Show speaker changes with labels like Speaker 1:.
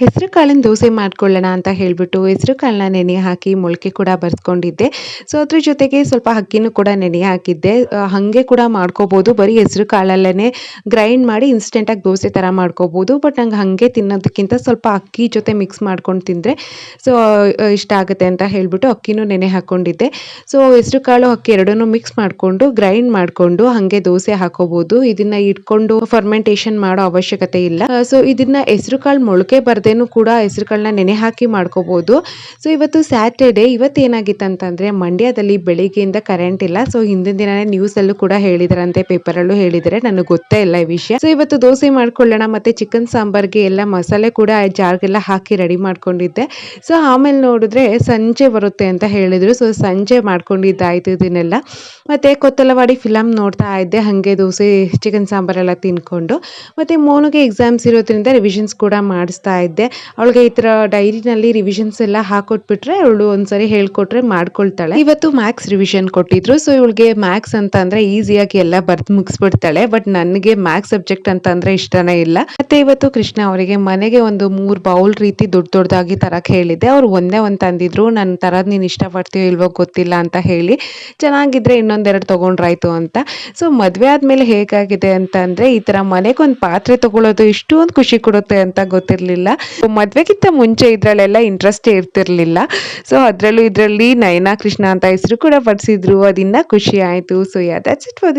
Speaker 1: ಹೆಸರು ಕಾಳಿನ ದೋಸೆ ಮಾಡ್ಕೊಳ್ಳೋಣ ಅಂತ ಹೇಳ್ಬಿಟ್ಟು ಹೆಸರು ಕಾಳನ್ನ ನೆನೆ ಹಾಕಿ ಮೊಳಕೆ ಕೂಡ ಬರ್ಸ್ಕೊಂಡಿದ್ದೆ. ಸೊ ಅದ್ರ ಜೊತೆಗೆ ಸ್ವಲ್ಪ ಅಕ್ಕಿನೂ ಕೂಡ ನೆನೆ ಹಾಕಿದ್ದೆ. ಹಾಗೆ ಕೂಡ ಮಾಡ್ಕೋಬೋದು, ಬರೀ ಹೆಸರು ಕಾಳಲ್ಲೇ ಗ್ರೈಂಡ್ ಮಾಡಿ ಇನ್ಸ್ಟೆಂಟಾಗಿ ದೋಸೆ ಥರ ಮಾಡ್ಕೋಬೋದು. ಬಟ್ ನಂಗೆ ಹಾಗೆ ತಿನ್ನೋದಕ್ಕಿಂತ ಸ್ವಲ್ಪ ಅಕ್ಕಿ ಜೊತೆ ಮಿಕ್ಸ್ ಮಾಡ್ಕೊಂಡು ತಿಂದರೆ ಸೊ ಇಷ್ಟ ಆಗುತ್ತೆ ಅಂತ ಹೇಳ್ಬಿಟ್ಟು ಅಕ್ಕಿನೂ ನೆನೆ ಹಾಕ್ಕೊಂಡಿದ್ದೆ. ಸೊ ಹೆಸರು ಕಾಳು ಅಕ್ಕಿ ಎರಡನ್ನೂ ಮಿಕ್ಸ್ ಮಾಡಿಕೊಂಡು ಗ್ರೈಂಡ್ ಮಾಡಿಕೊಂಡು ಹಾಗೆ ದೋಸೆ ಹಾಕೋಬೋದು. ಇದನ್ನ ಇಟ್ಕೊಂಡು ಫರ್ಮೆಂಟೇಷನ್ ಮಾಡೋ ಅವಶ್ಯಕತೆ ಇಲ್ಲ. ಸೊ ಇದನ್ನ ಹೆಸರು ಕಾಳು ಮೊಳಕೆ ಬರ್ದೇನು ಕೂಡ ಹೆಸರು ಕಾಳನ್ನ ನೆನೆ ಹಾಕಿ ಮಾಡ್ಕೋಬಹುದು. ಸೊ ಇವತ್ತು ಸ್ಯಾಟರ್ಡೆ. ಇವತ್ತು ಏನಾಗಿತ್ತು ಅಂತಂದ್ರೆ ಮಂಡ್ಯದಲ್ಲಿ ಬೆಳಿಗ್ಗೆಯಿಂದ ಕರೆಂಟ್ ಇಲ್ಲ. ಸೊ ಹಿಂದಿನ ದಿನನೇ ನ್ಯೂಸ್ ಅಲ್ಲೂ ಕೂಡ ಹೇಳಿದ್ರಂತೆ, ಪೇಪರ್ ಅಲ್ಲೂ ಹೇಳಿದರೆ, ನನಗೆ ಗೊತ್ತೇ ಇಲ್ಲ ಈ ವಿಷಯ. ಸೊ ಇವತ್ತು ದೋಸೆ ಮಾಡ್ಕೊಳ್ಳೋಣ ಮತ್ತೆ ಚಿಕನ್ ಸಾಂಬಾರ್ಗೆ ಎಲ್ಲ ಮಸಾಲೆ ಕೂಡ ಜಾರ್ಗೆಲ್ಲ ಹಾಕಿ ರೆಡಿ ಮಾಡ್ಕೊಂಡಿದ್ದೆ. ಸೊ ಆಮೇಲೆ ನೋಡಿದ್ರೆ ಸಂಜೆ ಬರುತ್ತೆ ಅಂತ ಹೇಳಿದ್ರು. ಸೊ ಸಂಜೆ ಮಾಡ್ಕೊಂಡಿದ್ದಾಯ್ತು ಇದನ್ನೆಲ್ಲ. ಮತ್ತೆ ಕೊತ್ತಲವಾಡಿ ಫಿಲಮ್ ನೋಡ್ತಾ ಇದ್ದೆ ಹಾಗೆ ದೋಸೆ ಚಿಕನ್ ಸಾಂಬಾರೆಲ್ಲ ತಿನ್ಕೊಂಡು. ಮತ್ತೆ ಮೋನುಗೆ ಎಕ್ಸಾಮ್ಸ್ ಇರೋದ್ರಿಂದ ರಿವಿಷನ್ಸ್ ಕೂಡ ಮಾಡಿಸ್ತಾ ಇದ್ದೆ. ಅವಳಿಗೆ ಈ ಥರ ಡೈರಿನಲ್ಲಿ ರಿವಿಷನ್ಸ್ ಎಲ್ಲ ಹಾಕೊಟ್ಬಿಟ್ರೆ ಅವಳು ಒಂದ್ಸರಿ ಹೇಳ್ಕೊಟ್ರೆ ಮಾಡ್ಕೊಳ್ತಾಳೆ. ಇವತ್ತು ಮ್ಯಾಥ್ಸ್ ರಿವಿಷನ್ ಕೊಟ್ಟಿದ್ರು. ಸೊ ಇವಳಿಗೆ ಮ್ಯಾಥ್ಸ್ ಅಂತ ಅಂದ್ರೆ ಈಸಿಯಾಗಿ ಎಲ್ಲ ಬರ್ದು ಮುಗಿಸ್ಬಿಡ್ತಾಳೆ. ಬಟ್ ನನಗೆ ಮ್ಯಾಥ್ಸ್ ಸಬ್ಜೆಕ್ಟ್ ಅಂತ ಅಂದ್ರೆ ಇಷ್ಟನೇ ಇಲ್ಲ. ಮತ್ತೆ ಇವತ್ತು ಕೃಷ್ಣ ಅವರಿಗೆ ಮನೆಗೆ ಒಂದು 3 ಬೌಲ್ ರೀತಿ ದೊಡ್ಡದಾಗಿ ತರಕ್ ಹೇಳಿದ್ದೆ. ಅವ್ರು ಒಂದೇ ಒಂದು ತಂದಿದ್ರು. ನನ್ನ ತರದ್ ನೀನು ಇಷ್ಟಪಡ್ತೀಯೋ ಇಲ್ವೋ ಗೊತ್ತಿಲ್ಲ ಅಂತ ಹೇಳಿ, ಚೆನ್ನಾಗಿದ್ರೆ ಇನ್ನೊಂದೆರಡು ತಗೊಂಡ್ರಾಯ್ತು ಅಂತ. ಸೊ ಮದ್ವೆ ಆದ್ಮೇಲೆ ಹೇಗಾಗಿದೆ ಅಂತ ಅಂದ್ರೆ ಈ ತರ ಮನೆಗೊಂದು ಪಾತ್ರೆ ತಗೊಳ್ಳೋದು ಇಷ್ಟೊಂದು ಖುಷಿ ಕೊಡುತ್ತೆ ಅಂತ ಗೊತ್ತಿರ್ಲಿಲ್ಲ. ಮದ್ವೆಗಿಂತ ಮುಂಚೆ ಇದ್ರಲ್ಲೆಲ್ಲ ಇಂಟ್ರೆಸ್ಟ್ ಇರ್ತಿರ್ಲಿಲ್ಲ. ಸೊ ಅದ್ರಲ್ಲೂ ಇದರಲ್ಲಿ ನಯನಾ ಕೃಷ್ಣ ಅಂತ ಹೆಸರು ಕೂಡ ಪಡಿಸಿದ್ರು. ಅದಿನ್ನ ಖುಷಿ ಆಯ್ತು. So yeah that's it for this